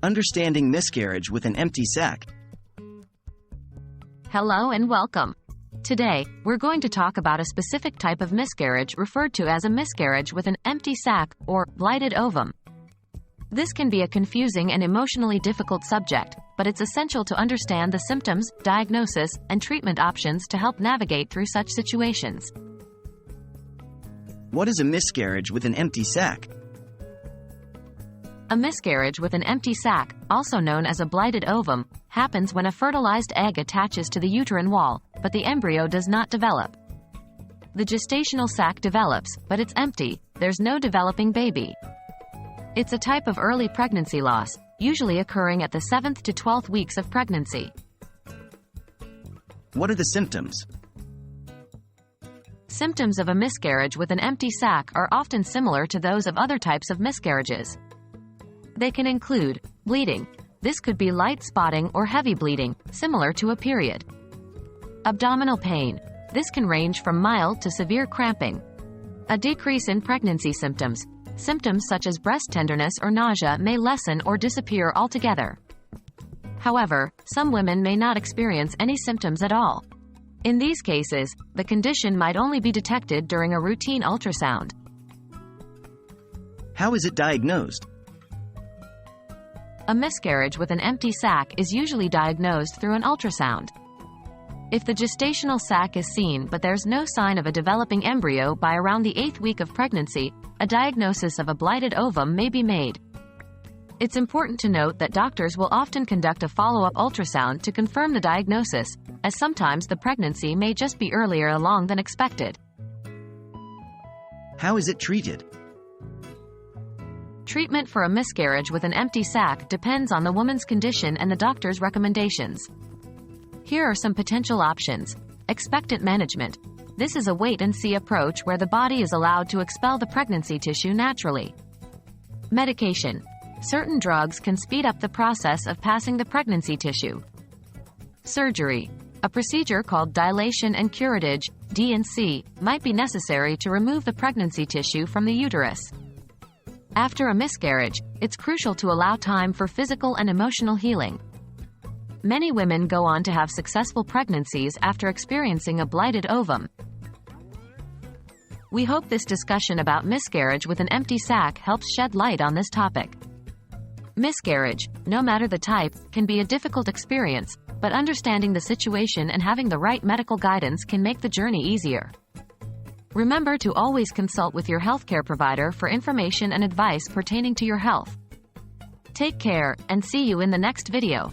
Understanding miscarriage with an empty sac. Hello and welcome. Today, we're going to talk about a specific type of miscarriage referred to as a miscarriage with an empty sac, or blighted ovum. This can be a confusing and emotionally difficult subject, but it's essential to understand the symptoms, diagnosis, and treatment options to help navigate through such situations. What is a miscarriage with an empty sac? A miscarriage with an empty sac, also known as a blighted ovum, happens when a fertilized egg attaches to the uterine wall, but the embryo does not develop. The gestational sac develops, but it's empty. There's no developing baby. It's a type of early pregnancy loss, usually occurring at the 7th to 12th weeks of pregnancy. What are the symptoms? Symptoms of a miscarriage with an empty sac are often similar to those of other types of miscarriages. They can include bleeding. This could be light spotting or heavy bleeding, similar to a period. Abdominal pain. This can range from mild to severe cramping. A decrease in pregnancy symptoms. Symptoms such as breast tenderness or nausea may lessen or disappear altogether. However, some women may not experience any symptoms at all. In these cases, the condition might only be detected during a routine ultrasound. How is it diagnosed? A miscarriage with an empty sac is usually diagnosed through an ultrasound. If the gestational sac is seen but there's no sign of a developing embryo by around the 8th week of pregnancy, a diagnosis of a blighted ovum may be made. It's important to note that doctors will often conduct a follow-up ultrasound to confirm the diagnosis, as sometimes the pregnancy may just be earlier along than expected. How is it treated? Treatment for a miscarriage with an empty sac depends on the woman's condition and the doctor's recommendations. Here are some potential options. Expectant management. This is a wait-and-see approach where the body is allowed to expel the pregnancy tissue naturally. Medication. Certain drugs can speed up the process of passing the pregnancy tissue. Surgery. A procedure called dilation and curettage, D&C, might be necessary to remove the pregnancy tissue from the uterus. After a miscarriage, it's crucial to allow time for physical and emotional healing. Many women go on to have successful pregnancies after experiencing a blighted ovum. We hope this discussion about miscarriage with an empty sac helps shed light on this topic. Miscarriage, no matter the type, can be a difficult experience, but understanding the situation and having the right medical guidance can make the journey easier. Remember to always consult with your healthcare provider for information and advice pertaining to your health. Take care, and see you in the next video.